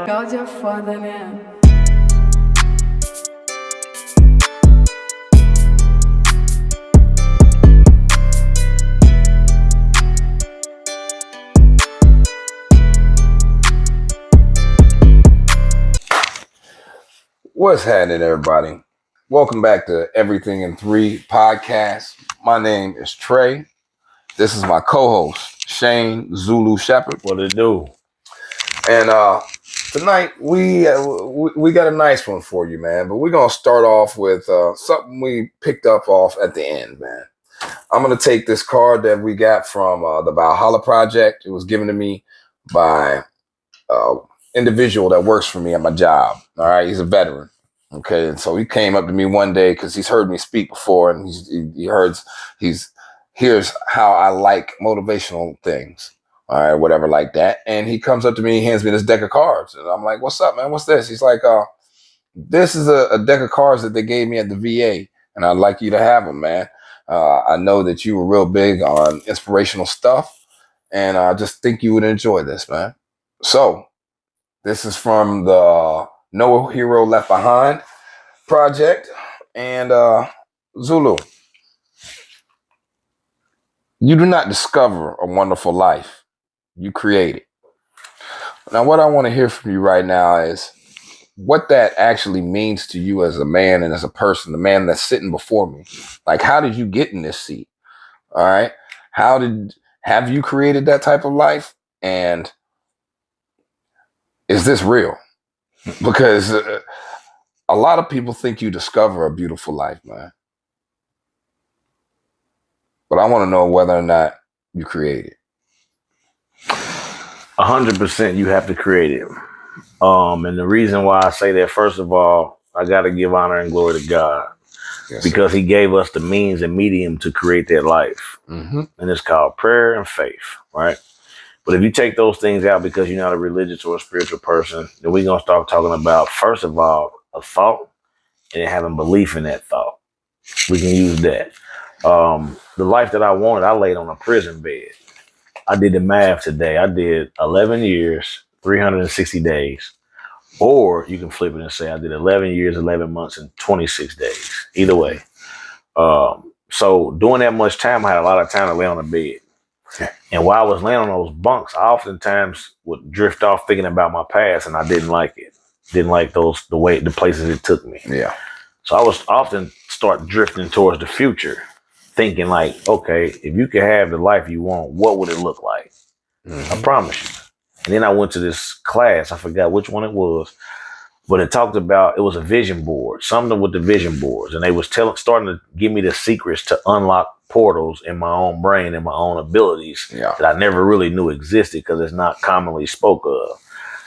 Gaudia foda, né? What's happening, everybody? Welcome back to Everything in 3 podcast. My name is Trey. This is my co-host, Shane ZULU Shepherd. What it do? And tonight we got a nice one for you, man. But we're gonna start off with something we picked up off at the end, man. I'm gonna take this card that we got from the Valhalla Project. It was given to me by individual that works for me at my job. All right, he's a veteran. Okay, and so he came up to me one day because he's heard me speak before, and hears how I like motivational things. All right, whatever like that. And he comes up to me, he hands me this deck of cards, and I'm like, "What's up, man? What's this?" He's like, "This is a deck of cards that they gave me at the VA, and I'd like you to have them, man. I know that you were real big on inspirational stuff, and I just think you would enjoy this, man." So. This is from the No Hero Left Behind project. And Zulu, you do not discover a wonderful life. You create it. Now, what I want to hear from you right now is what that actually means to you as a man and as a person, the man that's sitting before me. Like, how did you get in this seat? All right. Have you created that type of life? And is this real? Because a lot of people think you discover a beautiful life, man. But I want to know whether or not you create it. 100% you have to create it. And the reason why I say that, first of all, I got to give honor and glory to God. Yes, because He gave us the means and medium to create that life. Mm-hmm. And it's called prayer and faith, right? But if you take those things out because you're not a religious or a spiritual person, then we're going to start talking about, first of all, a thought and then having belief in that thought. We can use that. The life that I wanted, I laid on a prison bed. I did the math today. I did 11 years, 360 days. Or you can flip it and say I did 11 years, 11 months, and 26 days. Either way. So doing that much time, I had a lot of time to lay on the bed. And while I was laying on those bunks, I oftentimes would drift off thinking about my past, and I didn't like it. Didn't like the places it took me. Yeah. So I was often start drifting towards the future, thinking like, okay, if you could have the life you want, what would it look like? Mm-hmm. I promise you. And then I went to this class. I forgot which one it was, but it talked about, it was a vision board, something with the vision boards. And they was starting to give me the secrets to unlock portals in my own brain and my own abilities that I never really knew existed because it's not commonly spoke of.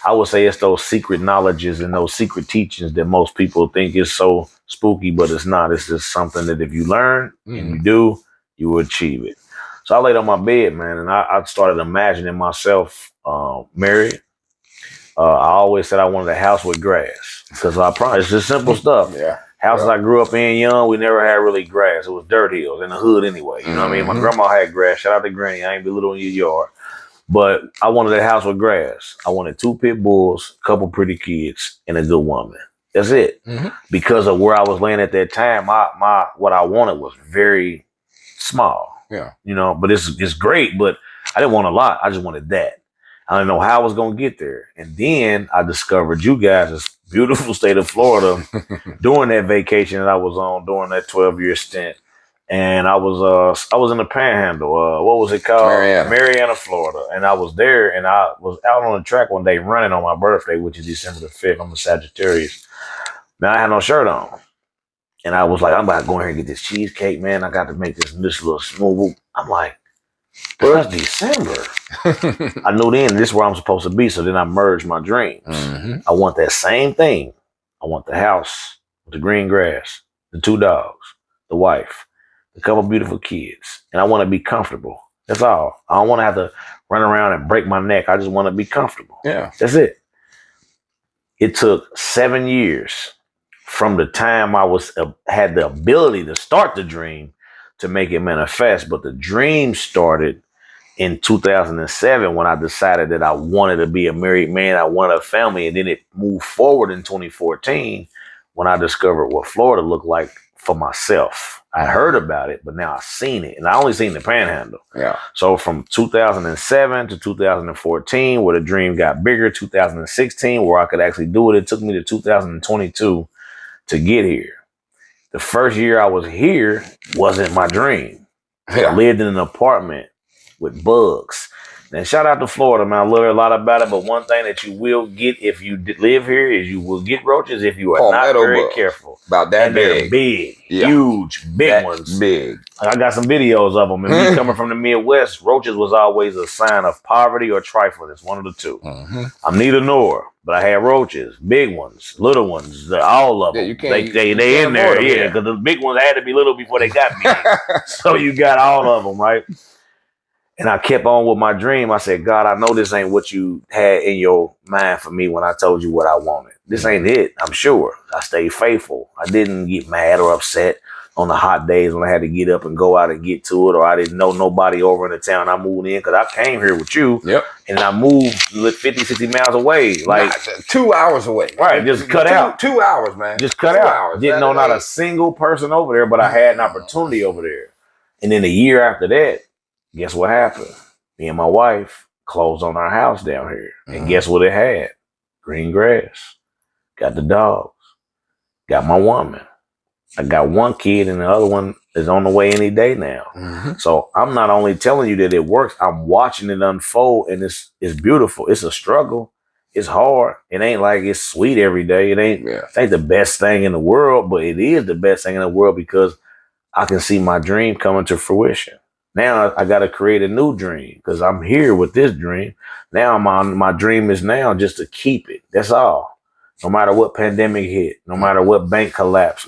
I would say it's those secret knowledges and those secret teachings that most people think is so spooky, but it's not. It's just something that if you learn and you do, you will achieve it. So I laid on my bed, man, and I started imagining myself married. I always said I wanted a house with grass because I promise it's just simple stuff. Yeah. Houses I grew up in young, we never had really grass. It was dirt hills in the hood anyway. You know what I mean? My grandma had grass. Shout out to Granny. I ain't belittling your yard. But I wanted a house with grass. I wanted 2 pit bulls, a couple pretty kids, and a good woman. That's it. Mm-hmm. Because of where I was laying at that time, what I wanted was very small. Yeah. You know, but it's great, but I didn't want a lot. I just wanted that. I didn't know how I was going to get there. And then I discovered you guys' beautiful state of Florida during that vacation that I was on during that 12-year stint. And I was in the Panhandle. What was it called? Marietta, Florida. And I was there, and I was out on the track one day running on my birthday, which is December the 5th. I'm a Sagittarius. Now, I had no shirt on. And I was like, I'm about to go in here and get this cheesecake, man. I got to make this little smooth. I'm like, bro, it's December. I knew then this is where I'm supposed to be. So then I merged my dreams. Mm-hmm. I want that same thing. I want the house with the green grass, the 2 dogs, the wife, a couple beautiful kids. And I want to be comfortable. That's all. I don't want to have to run around and break my neck. I just want to be comfortable. Yeah. That's it. It took 7 years from the time I had the ability to start the dream to make it manifest. But the dream started in 2007 when I decided that I wanted to be a married man, I wanted a family, and then it moved forward in 2014 when I discovered what Florida looked like for myself. I heard about it, but now I've seen it, and I only seen the Panhandle. Yeah. So from 2007 to 2014, where the dream got bigger, 2016, where I could actually do it, it took me to 2022 to get here. The first year I was here wasn't my dream. Yeah. I lived in an apartment with bugs. And shout out to Florida, man. I learned a lot about it, but one thing that you will get if you live here is you will get roaches if you are not very careful. About that and big. They're big, huge, big ones. Big. I got some videos of them. And me coming from the Midwest, roaches was always a sign of poverty or trifling. One of the two. I'm neither nor, but I had roaches, big ones, little ones, all of them. You can't, they in there, because the big ones had to be little before they got big. So you got all of them, right? And I kept on with my dream. I said, God, I know this ain't what you had in your mind for me when I told you what I wanted. This ain't it, I'm sure. I stayed faithful. I didn't get mad or upset on the hot days when I had to get up and go out and get to it, or I didn't know nobody over in the town I moved in, because I came here with you. Yep. And I moved 50, 60 miles away. Like 2 hours away. Right, just cut out. 2 hours, man. Just cut out. Didn't know not a single person over there, but I had an opportunity over there. And then a year after that, guess what happened? Me and my wife closed on our house down here. And guess what it had? Green grass. Got the dogs. Got my woman. I got one kid and the other one is on the way any day now. So I'm not only telling you that it works, I'm watching it unfold, and it's beautiful. It's a struggle. It's hard. It ain't like it's sweet every day. It ain't the best thing in the world, but it is the best thing in the world because I can see my dream coming to fruition. Now I got to create a new dream because I'm here with this dream. Now my dream is now just to keep it. That's all. No matter what pandemic hit, no matter what bank collapse,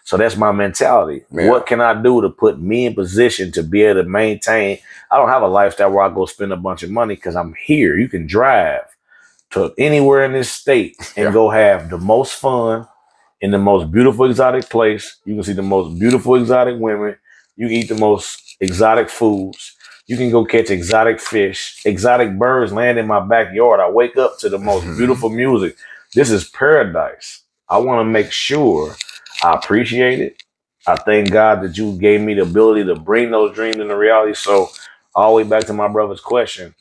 so that's my mentality. Yeah. What can I do to put me in position to be able to maintain? I don't have a lifestyle where I go spend a bunch of money because I'm here. You can drive to anywhere in this state and go have the most fun in the most beautiful exotic place. You can see the most beautiful exotic women. You can eat the most exotic foods. You can go catch exotic fish, exotic birds land in my backyard. I wake up to the most beautiful music. This is paradise. I want to make sure I appreciate it. I thank God that you gave me the ability to bring those dreams into reality. So all the way back to my brother's question,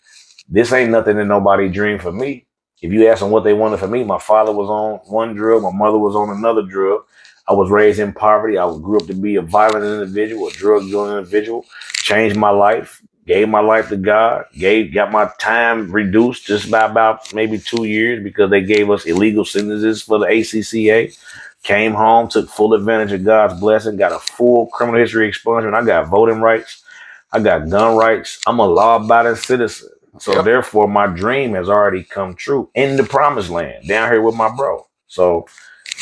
this ain't nothing that nobody dreamed for me. If you ask them what they wanted for me, my father was on one drug. My mother was on another drug. I was raised in poverty. I grew up to be a violent individual, a drug-dealing individual, changed my life. Gave my life to God, got my time reduced just by about maybe 2 years because they gave us illegal sentences for the ACCA. Came home, took full advantage of God's blessing, got a full criminal history expungement. I got voting rights. I got gun rights. I'm a law-abiding citizen. So therefore, my dream has already come true in the promised land, down here with my bro. So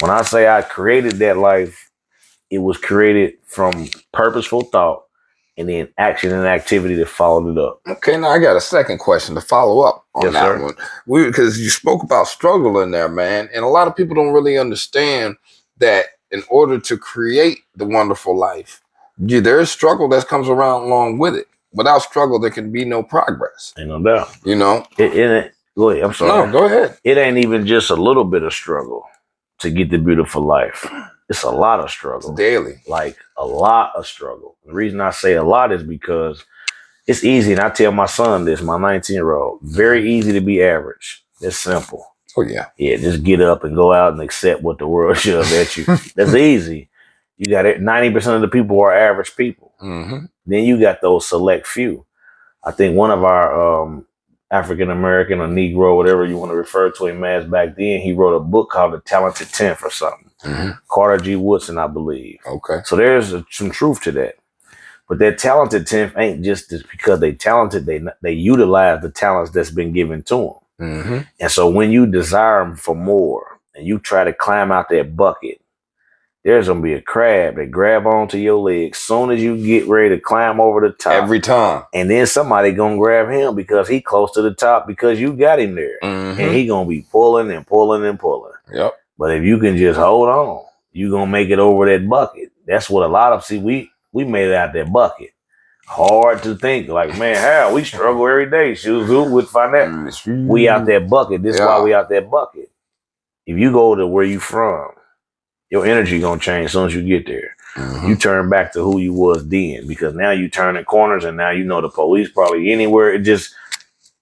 when I say I created that life, it was created from purposeful thought, and then action and activity that followed it up. Okay, now I got a second question to follow up on that one. Because you spoke about struggle in there, man. And a lot of people don't really understand that in order to create the wonderful life, there is struggle that comes around along with it. Without struggle, there can be no progress. Ain't no doubt. You know? Go ahead. I'm sorry. No, go ahead. It ain't even just a little bit of struggle to get the beautiful life. It's a lot of struggle. It's daily. Like a lot of struggle. The reason I say a lot is because it's easy. And I tell my son this, my 19-year-old, very easy to be average. It's simple. Oh, yeah. Yeah, just get up and go out and accept what the world shoves at you. That's easy. You got it. 90% of the people are average people. Then you got those select few. I think one of our African-American or Negro, whatever you want to refer to him as back then, he wrote a book called The Talented 10th or something. Carter G. Woodson, I believe. Okay. So there's some truth to that. But that talented 10th ain't just because they talented, they utilize the talents that's been given to them. And so when you desire them for more and you try to climb out that bucket, there's going to be a crab that grab onto your legs soon as you get ready to climb over the top. Every time. And then somebody going to grab him because he close to the top because you got him there. And he going to be pulling and pulling and pulling. Yep. But if you can just hold on, you're going to make it over that bucket. That's what a lot of, we made it out that bucket. Hard to think. Like, man, how we struggle every day. Shoot, with financial. We out that bucket. This is why we out that bucket. If you go to where you from, your energy gonna change as soon as you get there. You turn back to who you was then, because now you turning corners and now you know the police probably anywhere. It just,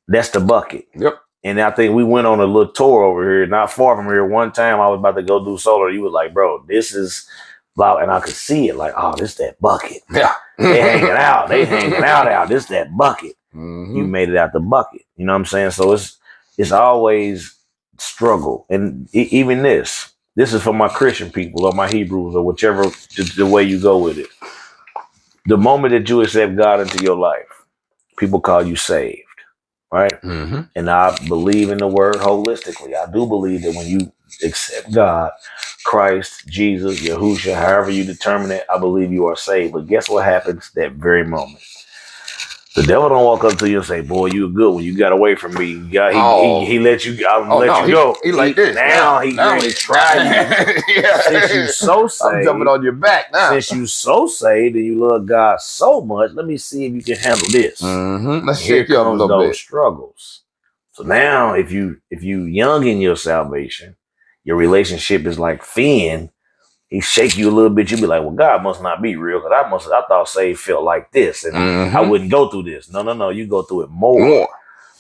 that's the bucket. Yep. And I think we went on a little tour over here, not far from here. One time I was about to go do solar. You was like, bro, this is blah. And I could see it like, oh, this that bucket. Yeah. They hanging out. They hanging out. This that bucket. You made it out the bucket. You know what I'm saying? So it's always struggle. And even this is for my Christian people or my Hebrews or whichever the way you go with it. The moment that you accept God into your life, people call you saved. Right? And I believe in the word holistically. I do believe that when you accept God, Christ, Jesus, Yahushua, however you determine it, I believe you are saved. But guess what happens that very moment? The devil don't walk up to you and say, boy, you a good one. You got away from me. He let you, let you go. He like this. Now he really tried you. Since you so saved. I'm jumping on your back now. Since you so saved and you love God so much, let me see if you can handle this. Let's shake you up a little bit. Struggles. So now if you young in your salvation, your relationship is like Finn. He shake you a little bit. You be like, well, God must not be real, because I thought saved felt like this, and I wouldn't go through this. No, you go through it more.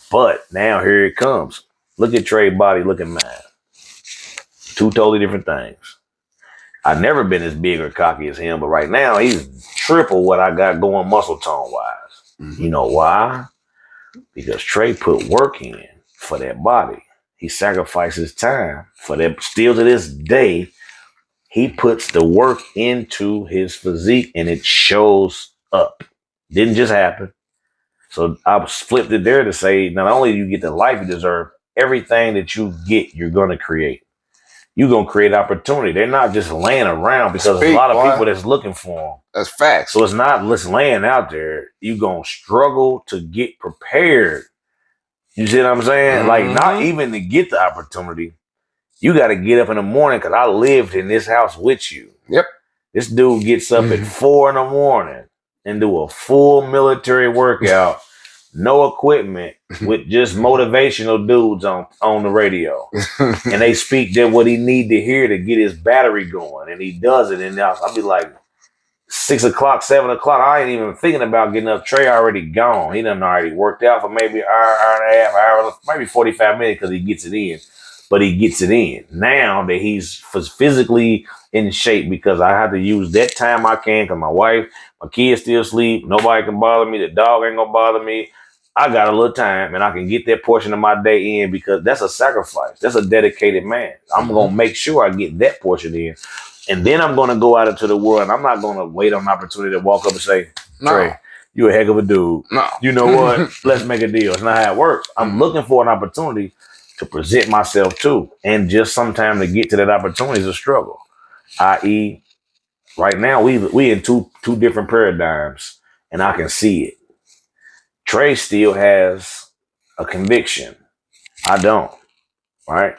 But now here it comes. Look at Trey's body, look at mine. Two totally different things. I've never been as big or cocky as him, but right now he's triple what I got going muscle tone wise. You know why? Because Trey put work in for that body. He sacrifices time for that. Still to this day, he puts the work into his physique and it shows up. Didn't just happen. So I flipped it there to say, not only do you get the life you deserve, everything that you get, you're going to create. You're going to create opportunity. They're not just laying around, because there's a lot of people that's looking for them. That's facts. So it's not just laying out there. You're going to struggle to get prepared. You see what I'm saying? Like, not even to get the opportunity. You got to get up in the morning, because I lived in this house with you. Yep. This dude gets up at 4 a.m. and do a full military workout, no equipment, with just motivational dudes on the radio. And they speak that what he need to hear to get his battery going. And he does it. And I'll be like, 6 o'clock, 7 o'clock, I ain't even thinking about getting up. Trey already gone. He done already worked out for maybe an hour and a half, hour, maybe 45 minutes, because he gets it in. But he gets it in. Now that he's physically in shape, because I have to use that time I can, because my wife, my kids still sleep. Nobody can bother me. The dog ain't going to bother me. I got a little time, and I can get that portion of my day in, because that's a sacrifice. That's a dedicated man. I'm going to make sure I get that portion in. And then I'm going to go out into the world, and I'm not going to wait on an opportunity to walk up and say, Trey, you a heck of a dude. No. You know what? Let's make a deal. It's not how it works. I'm looking for an opportunity to present myself to, and just sometime to get to that opportunity is a struggle. I.e., right now we in two different paradigms, and I can see it. Trey still has a conviction. I don't. Right?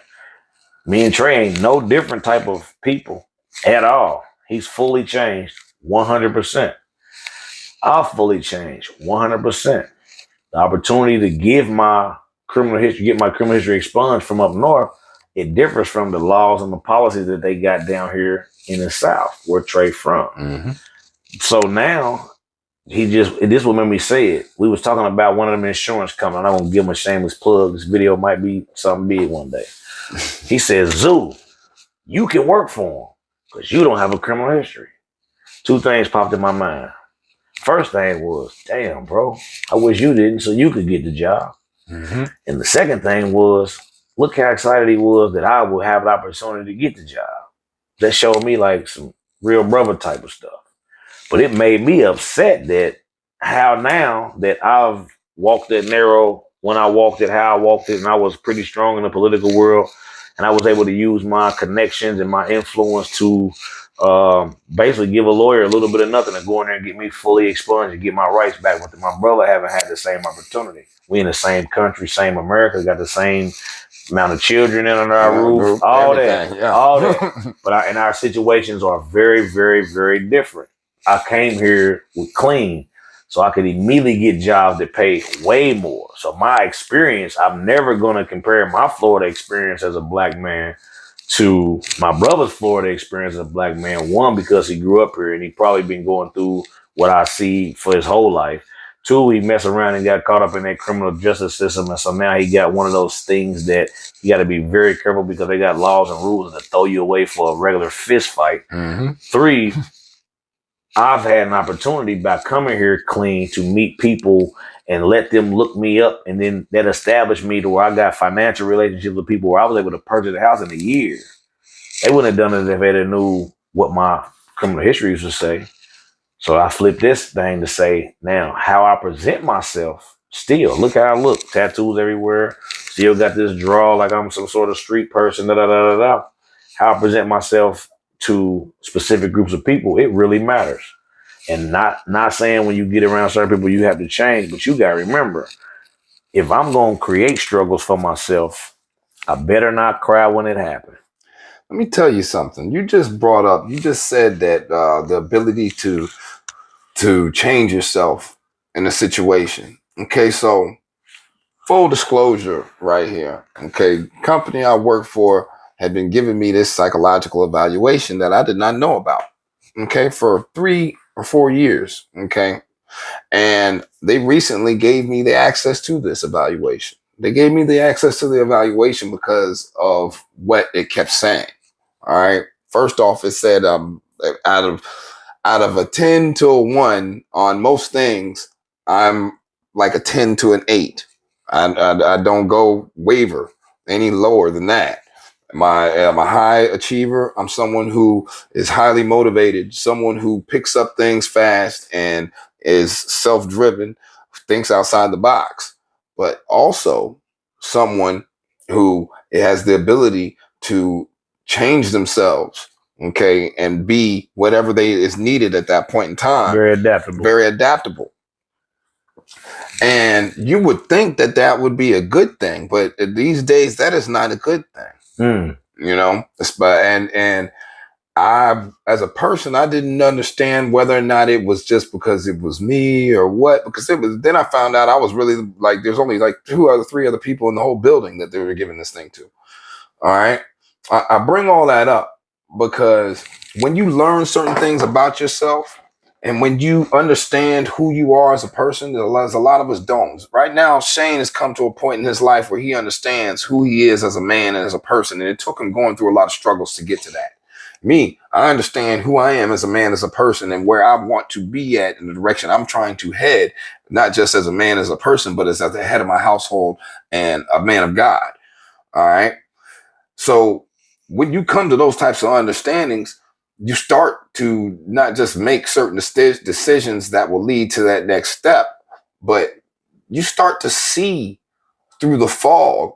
Me and Trey ain't no different type of people at all. He's fully changed 100%. I've fully changed 100%. The opportunity to give my criminal history, get my criminal history expunged from up north, it differs from the laws and the policies that they got down here in the South, where Trey from. So now this will make me say it. We was talking about one of them insurance companies. I'm gonna give him a shameless plug. This video might be something big one day. He says, ZULU, you can work for him because you don't have a criminal history. Two things popped in my mind. First thing was, damn, bro, I wish you didn't, so you could get the job. And the second thing was, look how excited he was that I would have an opportunity to get the job. That showed me like some real brother type of stuff. But it made me upset that how now that I've walked that narrow, when I walked it, how I walked it, and I was pretty strong in the political world, and I was able to use my connections and my influence to basically give a lawyer a little bit of nothing to go in there and get me fully expunged and get my rights back. But my brother haven't had the same opportunity. We in the same country, same America, got the same amount of children in under our roof, all that, all that. But and our situations are very, very, very different. I came here with clean. So I could immediately get jobs that pay way more. So my experience, I'm never going to compare my Florida experience as a black man to my brother's Florida experience as a black man. One, because he grew up here and he probably been going through what I see for his whole life. Two, he messed around and got caught up in that criminal justice system. And so now he got one of those things that you got to be very careful because they got laws and rules that throw you away for a regular fist fight. Mm-hmm. Three, I've had an opportunity by coming here clean to meet people and let them look me up. And then that established me to where I got financial relationships with people where I was able to purchase a house in a year. They wouldn't have done it if they knew what my criminal history used to say. So I flipped this thing to say, now, how I present myself, still, look how I look. Tattoos everywhere. Still got this draw like I'm some sort of street person, da-da-da-da-da. How I present myself to specific groups of people, it really matters. And not saying when you get around certain people you have to change, but you got to remember, if I'm going to create struggles for myself, I better not cry when it happens. Let me tell you something. You just said that the ability to change yourself in a situation. Okay, so full disclosure right here. Okay, company I work for had been giving me this psychological evaluation that I did not know about. Okay, for 3 or 4 years. Okay, and they recently gave me the access to this evaluation. They gave me the access to the evaluation because of what it kept saying. All right. First off, it said out of a 10 to a 1 on most things, I'm like a 10 to an 8. I don't go waver any lower than that. I'm a high achiever. I'm someone who is highly motivated, someone who picks up things fast and is self-driven, thinks outside the box, but also someone who has the ability to change themselves, okay, and be whatever is needed at that point in time. Very adaptable. Very adaptable. And you would think that that would be a good thing, but these days that is not a good thing. You know, and I, as a person, I didn't understand whether or not it was just because it was me or what, because it was, then I found out I was really like, there's only like 3 other people in the whole building that they were giving this thing to. All right. I bring all that up because when you learn certain things about yourself and when you understand who you are as a person, there's a lot of us don't. Right now, Shane has come to a point in his life where he understands who he is as a man and as a person. And it took him going through a lot of struggles to get to that. Me, I understand who I am as a man, as a person, and where I want to be at in the direction I'm trying to head, not just as a man, as a person, but as the head of my household and a man of God. All right. So when you come to those types of understandings, you start to not just make certain decisions that will lead to that next step, but you start to see through the fog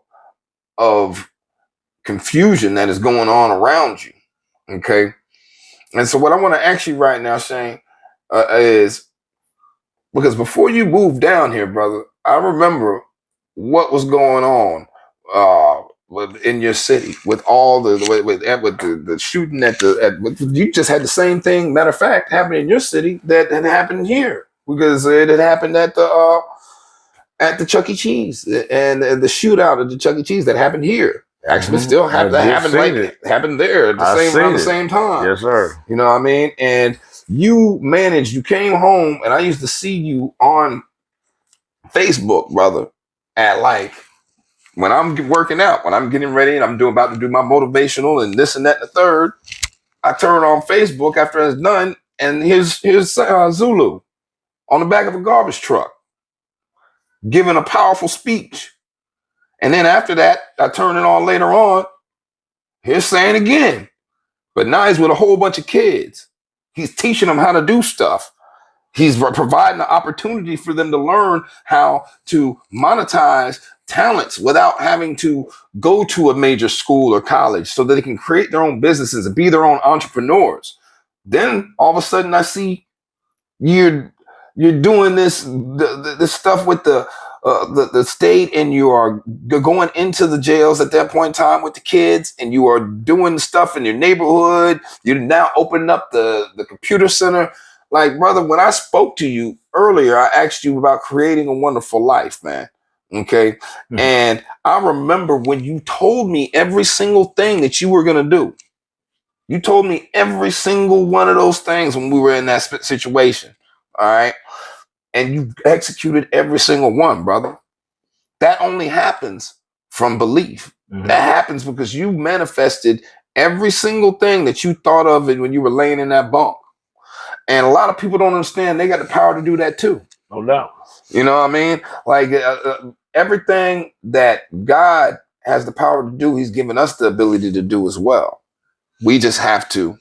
of confusion that is going on around you. Okay. And so what I want to ask you right now, Shane, is because before you moved down here, brother, I remember what was going on in your city with all the shooting you just had the same thing. Matter of fact, happened in your city that had happened here because it had happened at the Chuck E. Cheese and the shootout at the Chuck E. Cheese that happened here. Actually, still happened. That happened there at around the same time. Yes, sir. You know what I mean? And you came home, and I used to see you on Facebook, brother, at like when I'm working out, when I'm getting ready and I'm about to do my motivational and this and that and the third. I turn on Facebook after it's done, and here's ZULU on the back of a garbage truck giving a powerful speech. And then after that, I turn it on later on. Here's saying again. But now he's with a whole bunch of kids. He's teaching them how to do stuff. He's providing the opportunity for them to learn how to monetize talents without having to go to a major school or college so that they can create their own businesses and be their own entrepreneurs. Then all of a sudden I see you're doing this stuff with the state, and you are going into the jails at that point in time with the kids, and you are doing stuff in your neighborhood. You're now opening up the computer center. Like, brother, when I spoke to you earlier, I asked you about creating a wonderful life, man. Okay. Mhm. And I remember when you told me every single thing that you were going to do. You told me every single one of those things when we were in that situation. All right. And you executed every single one, brother. That only happens from belief. Mhm. That happens because you manifested every single thing that you thought of it when you were laying in that bunk. And a lot of people don't understand they got the power to do that too. No doubt. You know what I mean? Like everything that God has the power to do, He's given us the ability to do as well. We just have to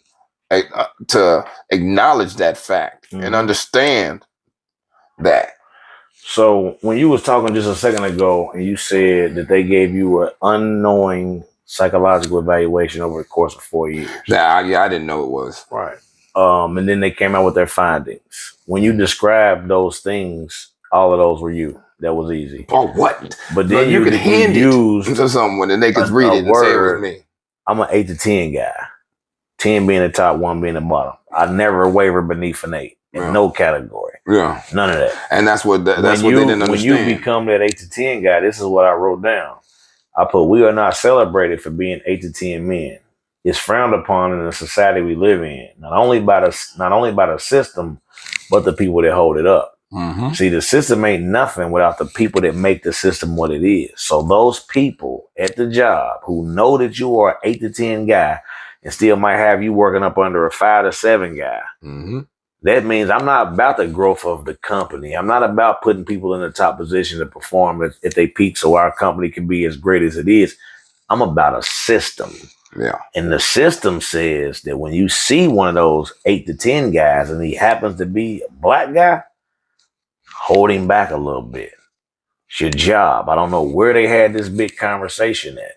acknowledge that fact and understand that. So when you was talking just a second ago, and you said that they gave you an unknowing psychological evaluation over the course of 4 years. Yeah, I didn't know it was. Right. And then they came out with their findings. When you described those things, all of those were you. That was easy. Oh, what? But then you could hand it to someone and they could read it and say it was me. I'm an 8 to 10 guy. 10 being the top, 1 being the bottom. I never waver beneath an 8 in no category. Yeah. None of that. And that's what they didn't understand. When you become that 8 to 10 guy, this is what I wrote down. I put, we are not celebrated for being 8 to 10 men. It's frowned upon in the society we live in, not only by the system, but the people that hold it up. Mm-hmm. See, the system ain't nothing without the people that make the system what it is. So those people at the job who know that you are an 8 to 10 guy and still might have you working up under a 5 to 7 guy. Mm-hmm. That means I'm not about the growth of the company. I'm not about putting people in the top position to perform at their peak so our company can be as great as it is. I'm about a system. Yeah. And the system says that when you see one of those 8 to 10 guys and he happens to be a black guy, hold him back a little bit. It's your job. I don't know where they had this big conversation at.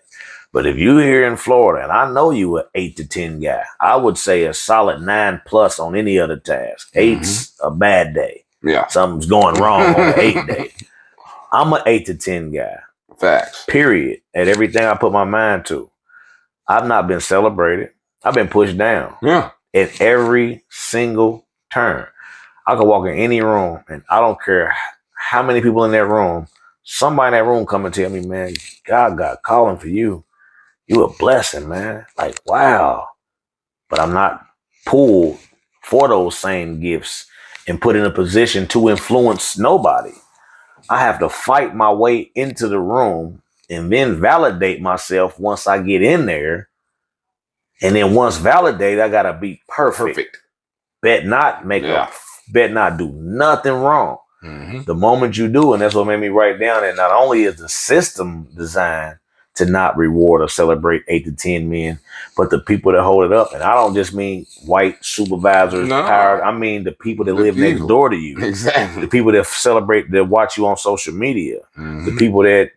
But if you're here in Florida, and I know you an 8 to 10 guy, I would say a solid 9+ on any other task. 8's a bad day. Yeah. Something's going wrong on the 8 day. I'm an 8 to 10 guy. Facts. Period. At everything I put my mind to. I've not been celebrated. I've been pushed down. Yeah. At every single turn. I could walk in any room, and I don't care how many people in that room, somebody in that room come and tell me, man, God got calling for you. You a blessing, man. Like, wow. But I'm not pulled for those same gifts and put in a position to influence nobody. I have to fight my way into the room and then validate myself once I get in there. And then once validated, I gotta be perfect. Bet not do nothing wrong. Mm-hmm. The moment you do, and that's what made me write down that not only is the system designed to not reward or celebrate 8 to 10 men, but the people that hold it up. And I don't just mean white supervisors, powered. I mean the people that live next door to you. Exactly. The people that celebrate, that watch you on social media. Mm-hmm. The people that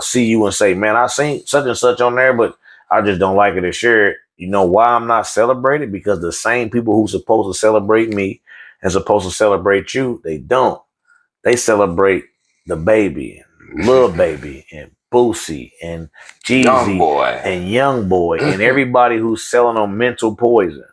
see you and say, man, I seen such and such on there, but I just don't like it or share it. You know why I'm not celebrated? Because the same people who's supposed to celebrate me and supposed to celebrate you, they don't. They celebrate the baby, Lil Baby, and Boosie, and Jeezy, and Young Boy, and everybody who's selling on mental poison.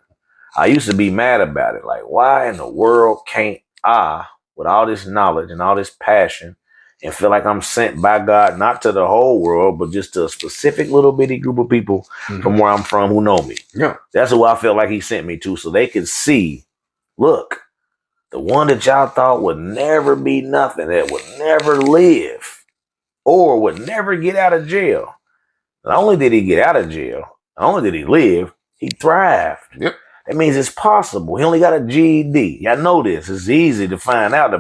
I used to be mad about it. Like, why in the world can't I, with all this knowledge and all this passion, and feel like I'm sent by God, not to the whole world, but just to a specific little bitty group of people from where I'm from who know me. Yeah. That's who I feel like he sent me to, so they could see, look, the one that y'all thought would never be nothing, that would never live, or would never get out of jail. Not only did he get out of jail, not only did he live, he thrived. Yep. That means it's possible. He only got a GED. Y'all know this. It's easy to find out.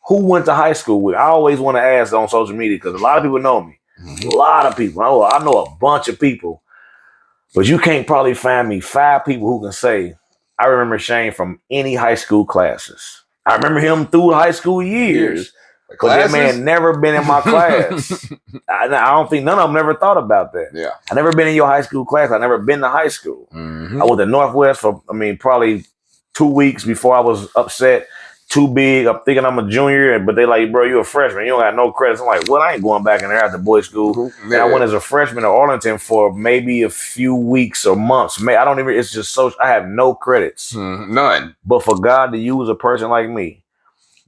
Who went to high school with? I always want to ask on social media because a lot of people know me. A lot of people. I know a bunch of people. But you can't probably find me 5 people who can say, I remember Shane from any high school classes. I remember him through high school years. But that man never been in my class. I don't think none of them never thought about that. Yeah. I never been in your high school class. I never been to high school. I went to Northwest for, probably 2 weeks before I was upset. too big. I'm thinking I'm a junior, but they like, bro, you a freshman. You don't got no credits. I'm like, well, I ain't going back in there after boys' school. And I went as a freshman at Arlington for maybe a few weeks or months. I don't even, it's just so, I have no credits. None. But for God to use a person like me,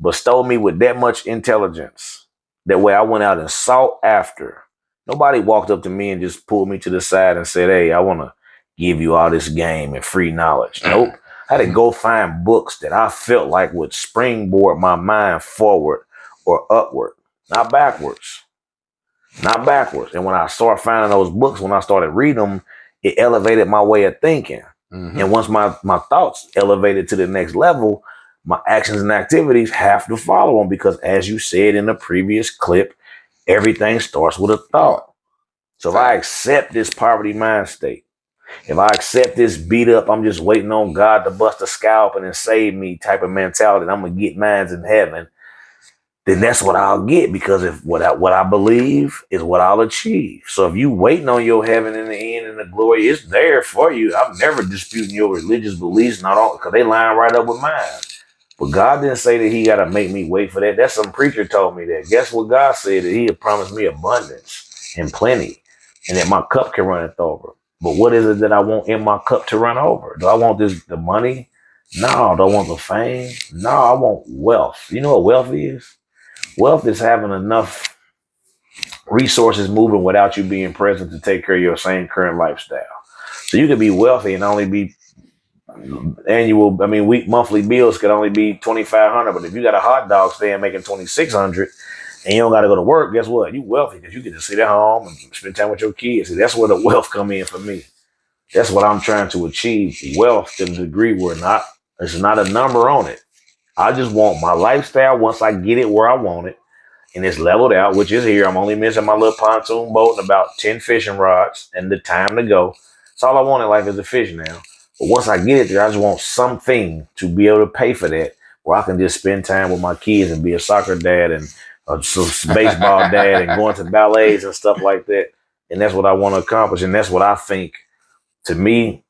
bestowed me with that much intelligence, that way I went out and sought after. Nobody walked up to me and just pulled me to the side and said, hey, I want to give you all this game and free knowledge. Nope. I had to go find books that I felt like would springboard my mind forward or upward, not backwards. Not backwards. And when I started finding those books, when I started reading them, it elevated my way of thinking. And once my thoughts elevated to the next level, my actions and activities have to follow them, because as you said in the previous clip, everything starts with a thought. So if I accept this poverty mind state, if I accept this beat up, I'm just waiting on God to bust a scalp and then save me type of mentality, and I'm going to get mines in heaven, then that's what I'll get, because if what I believe is what I'll achieve. So if you waiting on your heaven in the end and the glory, it's there for you. I'm never disputing your religious beliefs, not all, because they line right up with mine. But God didn't say that he got to make me wait for that. That's some preacher told me that. Guess what God said? That he had promised me abundance and plenty, and that my cup can run it over. But what is it that I want in my cup to run over? Do I want the money? No. Do I want the fame? No, I want wealth. You know what wealth is? Wealth is having enough resources moving without you being present to take care of your same current lifestyle. So you could be wealthy and only be monthly bills could only be $2,500. But if you got a hot dog stand making $2,600 and you don't got to go to work, guess what? You wealthy, because you get to sit at home and spend time with your kids. See, that's where the wealth come in for me. That's what I'm trying to achieve. Wealth to the degree where there's not a number on it. I just want my lifestyle. Once I get it where I want it and it's leveled out, which is here, I'm only missing my little pontoon boat and about 10 fishing rods and the time to go. That's all I want in life is a fish now. But once I get it there, I just want something to be able to pay for that, where I can just spend time with my kids and be a soccer dad and a baseball dad and going to ballets and stuff like that. And that's what I want to accomplish. And that's what I think, to me,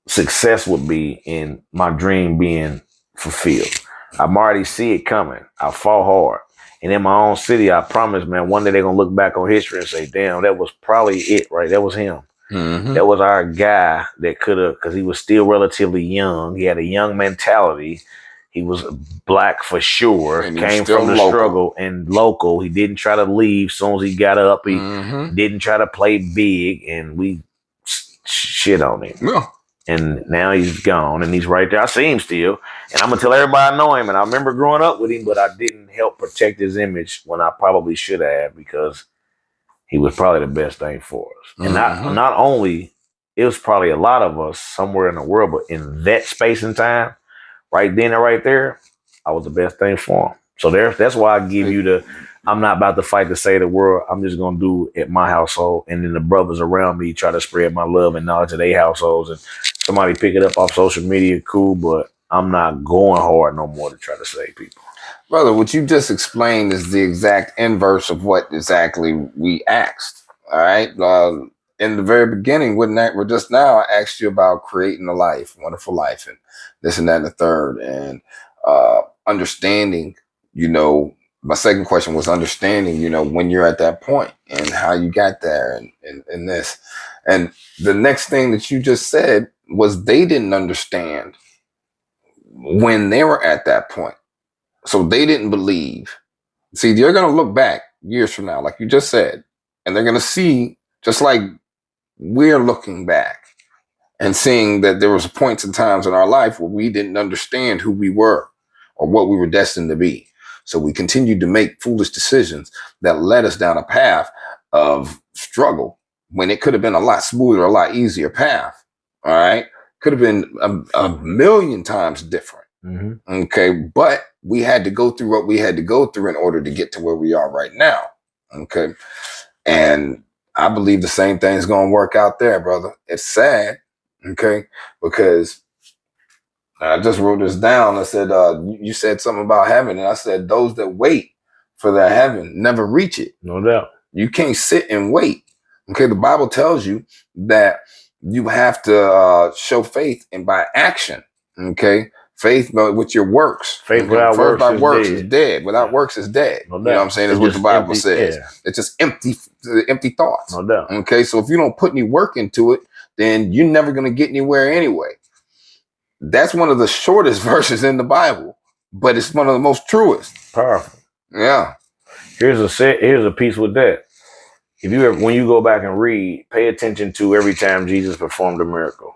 success would be, in my dream being fulfilled. I'm already see it coming. I fought hard. And in my own city, I promise, man, one day they're going to look back on history and say, damn, that was probably it, right? That was him. That was our guy that could have, because he was still relatively young. He had a young mentality. He was black for sure. Came from the struggle and local. He didn't try to leave as soon as he got up. He didn't try to play big, and we shit on him. Yeah. And now he's gone, and he's right there. I see him still, and I'm gonna tell everybody I know him. And I remember growing up with him, but I didn't help protect his image when I probably should have, because he was probably the best thing for us. And not only, it was probably a lot of us somewhere in the world, but in that space and time, right then and right there, I was the best thing for him. So that's why I give you I'm not about to fight to save the world. I'm just going to do it at my household. And then the brothers around me try to spread my love and knowledge of their households. And somebody pick it up off social media, cool, but I'm not going hard no more to try to save people. Brother, what you just explained is the exact inverse of what exactly we asked. All right. In the very beginning, we're just now, I asked you about creating a life, wonderful life, and this and that and the third, and understanding, my second question was understanding, when you're at that point and how you got there and this. And the next thing that you just said was they didn't understand when they were at that point. So they didn't believe. See, you're going to look back years from now, like you just said, and they're going to see, just like we're looking back and seeing that there was points and times in our life where we didn't understand who we were or what we were destined to be. So we continued to make foolish decisions that led us down a path of struggle when it could have been a lot smoother, a lot easier path. All right. Could have been a million times different. Okay. But we had to go through what we had to go through in order to get to where we are right now. Okay. And I believe the same thing's going to work out there, brother. It's sad. Okay. Because I just wrote this down. I said, you said something about heaven. And I said, those that wait for their heaven never reach it. No doubt. You can't sit and wait. Okay. The Bible tells you that you have to show faith and by action. Okay. Faith with your works. Faith without First works by is works dead. is dead. Without works is dead. No doubt. You know what I'm saying? That's what the Bible says. Yeah. It's just empty thoughts. No doubt. Okay, so if you don't put any work into it, then you're never going to get anywhere anyway. That's one of the shortest verses in the Bible, but it's one of the most truest. Powerful. Yeah. Here's a piece with that. When you go back and read, pay attention to every time Jesus performed a miracle.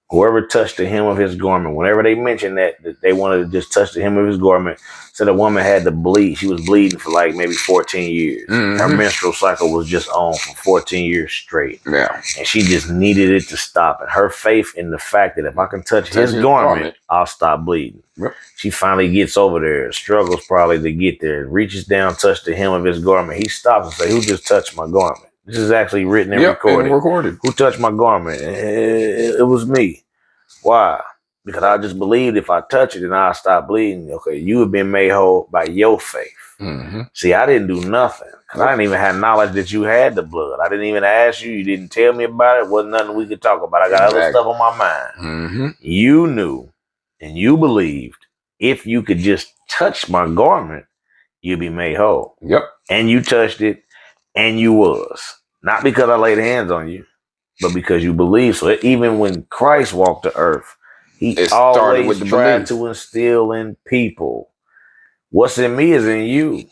Whoever touched the hem of his garment, whenever they mentioned that they wanted to just touch the hem of his garment, said a woman had to bleed. She was bleeding for like maybe 14 years. Mm-hmm. Her menstrual cycle was just on for 14 years straight. Yeah. And she just needed it to stop. And her faith in the fact that if I can touch his garment, I'll stop bleeding. Yep. She finally gets over there, struggles probably to get there, reaches down, touch the hem of his garment. He stops and says, "Who just touched my garment?" This is actually written and recorded. Who touched my garment? It was me. Why? Because I just believed if I touch it and I'll stop bleeding. Okay, you have been made whole by your faith. Mm-hmm. See, I didn't do nothing. Because I didn't even have knowledge that you had the blood. I didn't even ask you. You didn't tell me about it. Wasn't nothing we could talk about. I got other stuff on my mind. Mm-hmm. You knew and you believed if you could just touch my garment, you'd be made whole. Yep. And you touched it and you was. Not because I laid hands on you, but because you believe. So even when Christ walked the earth, he always tried to instill in people, what's in me is in you.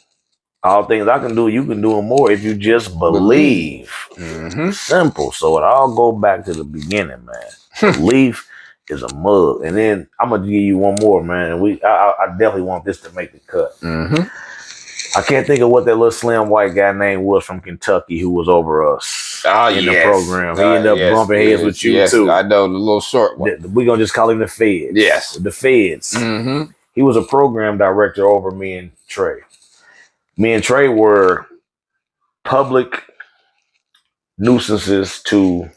All things I can do, you can do them more if you just believe. Mm-hmm. Simple. So it all go back to the beginning, man. Belief is a mug. And then I'm going to give you one more, man. I definitely want this to make the cut. Mm-hmm. I can't think of what that little slim white guy name was from Kentucky who was over us in the program. He ended up bumping heads with you too. I know, the little short one. We're going to just call him the Feds. Yes. The Feds. Mm-hmm. He was a program director over me and Trey. Me and Trey were public nuisances to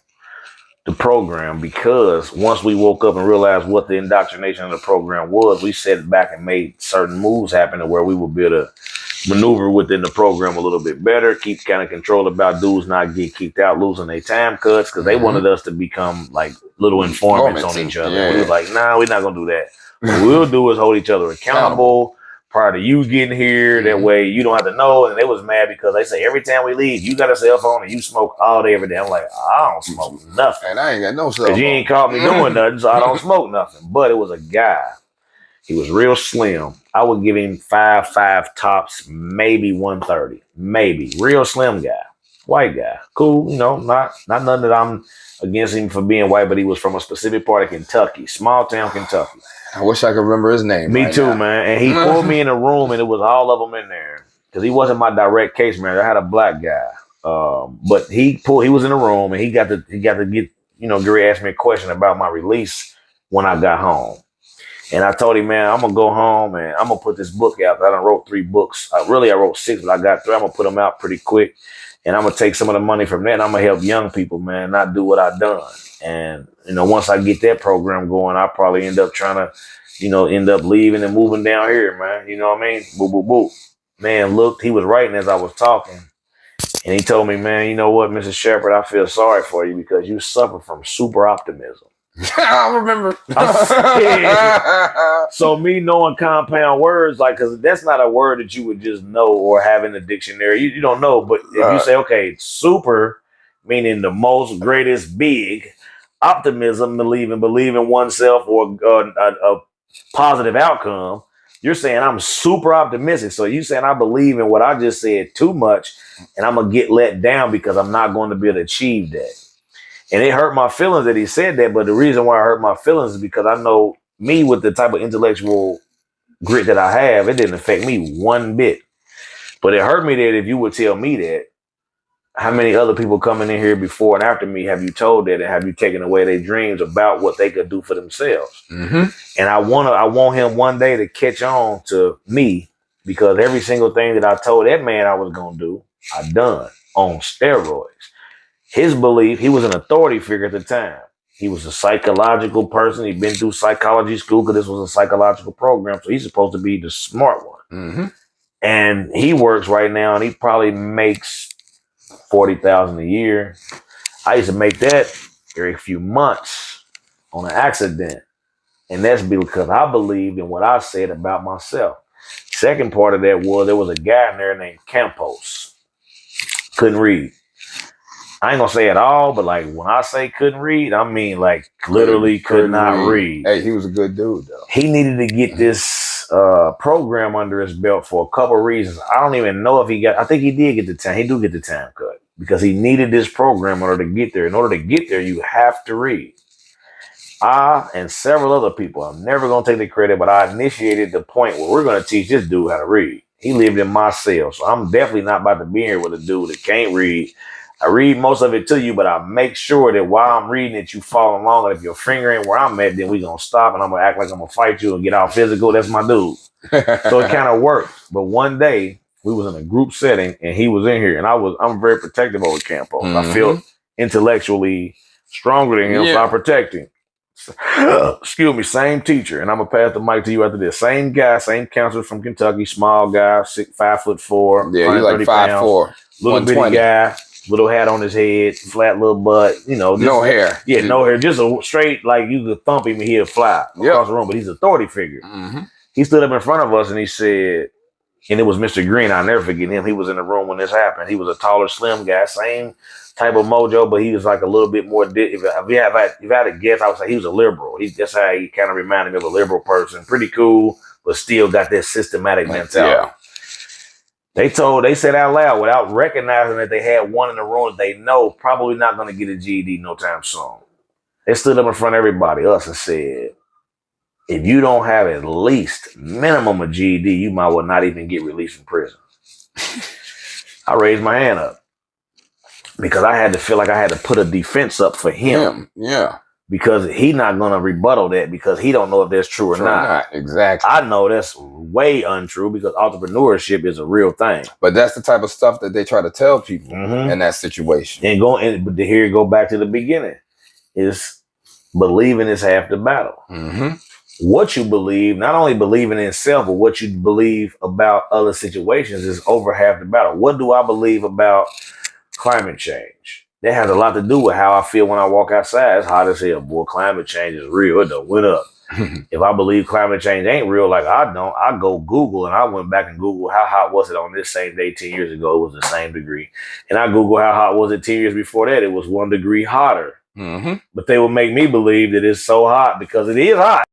the program because once we woke up and realized what the indoctrination of the program was, we sat back and made certain moves happen to where we would be able to maneuver within the program a little bit better, keep kind of control about dudes not get kicked out, losing their time cuts, because they wanted us to become like little informants on each other. Yeah. We was like, nah, we're not going to do that. What we'll do is hold each other accountable prior to you getting here. That way you don't have to know. And they was mad because they say every time we leave, you got a cell phone and you smoke all day, every day. I'm like, I don't smoke nothing. And I ain't got no cell phone. Because you ain't caught me doing nothing, so I don't smoke nothing. But it was a guy. He was real slim. I would give him 5'5" tops, maybe 130. Maybe. Real slim guy. White guy. Cool, not nothing that I'm against him for being white, but he was from a specific part of Kentucky. Small town Kentucky. I wish I could remember his name. Me too, man. And he pulled me in a room and it was all of them in there. Because he wasn't my direct case manager. I had a black guy. But he was in the room and he got to get Gary asked me a question about my release when I got home. And I told him, man, I'm going to go home and I'm going to put this book out. I done wrote 3 books. I wrote 6, but I got 3. I'm going to put them out pretty quick. And I'm going to take some of the money from that and I'm going to help young people, man, not do what I've done. And, once I get that program going, I'll probably end up trying to, end up leaving and moving down here, man. You know what I mean? Boop, boop, boop. Man, look, he was writing as I was talking. And he told me, man, you know what, Mrs. Shepherd, I feel sorry for you because you suffer from super optimism. I remember. So me knowing compound words, because that's not a word that you would just know or have in the dictionary. You don't know. But if you say, okay, super, meaning the most, greatest, big, optimism, believe in oneself or a positive outcome, you're saying I'm super optimistic. So you saying I believe in what I just said too much and I'm going to get let down because I'm not going to be able to achieve that. And it hurt my feelings that he said that. But the reason why it hurt my feelings is because I know me with the type of intellectual grit that I have, it didn't affect me one bit. But it hurt me that if you would tell me that, how many other people coming in here before and after me have you told that and have you taken away their dreams about what they could do for themselves? Mm-hmm. And I want him one day to catch on to me because every single thing that I told that man I was going to do, I done on steroids. His belief, he was an authority figure at the time. He was a psychological person. He'd been through psychology school because this was a psychological program. So he's supposed to be the smart one. Mm-hmm. And he works right now and he probably makes $40,000 a year. I used to make that every few months on an accident. And that's because I believed in what I said about myself. Second part of that was there was a guy in there named Campos. Couldn't read. I ain't gonna say it all, but like when I say couldn't read, I mean like literally could not read. Hey, he was a good dude though. He needed to get this program under his belt for a couple of reasons. I don't even know if he got. I think he did get the time. He do get the time cut because he needed this program in order to get there. In order to get there, you have to read. I and several other people, I'm never gonna take the credit, but I initiated the point where we're gonna teach this dude how to read. He lived in my cell, so I'm definitely not about to be here with a dude that can't read. I read most of it to you, but I make sure that while I'm reading it, you follow along. And if your finger ain't where I'm at, then we gonna stop and I'm gonna act like I'm gonna fight you and get out physical. That's my dude. So it kind of worked. But one day we was in a group setting and he was in here, and I'm very protective over Campos. I feel intellectually stronger than him, so I protect him. Excuse me, same teacher, and I'm gonna pass the mic to you after this. Same guy, same counselor from Kentucky, small guy, 5'4". Yeah, he's like 5'4", little bitty guy. Little hat on his head, flat little butt, no hair. Yeah, no hair. Just a straight, like you could thump him and he'll fly across the room, but he's an authority figure. He stood up in front of us and he said, and it was Mr. Green, I'll never forget him. He was in the room when this happened. He was a taller, slim guy, same type of mojo, but he was like a little bit more, if I had to guess, I would say he was a liberal. That's how he kind of reminded me of a liberal person. Pretty cool, but still got that systematic mentality. Yeah. They said out loud without recognizing that they had one in the room that they know probably not going to get a GED no time soon. They stood up in front of everybody, us, and said, if you don't have at least minimum of GED, you might well not even get released from prison. I raised my hand up because I had to feel like I had to put a defense up for him. Yeah. Because he not going to rebuttal that because he don't know if that's true or not. Exactly. I know that's way untrue because entrepreneurship is a real thing. But that's the type of stuff that they try to tell people in that situation. But here you go back to the beginning. Is believing is half the battle. What you believe, not only believing in itself, but what you believe about other situations is over half the battle. What do I believe about climate change? That has a lot to do with how I feel when I walk outside. It's hot as hell, boy. Climate change is real. It done went up. If I believe climate change ain't real, like I don't, I go Google, and I went back and Google how hot was it on this same day 10 years ago. It was the same degree. And I Google how hot was it 10 years before that. It was 1 degree hotter. But they will make me believe that it's so hot because it is hot.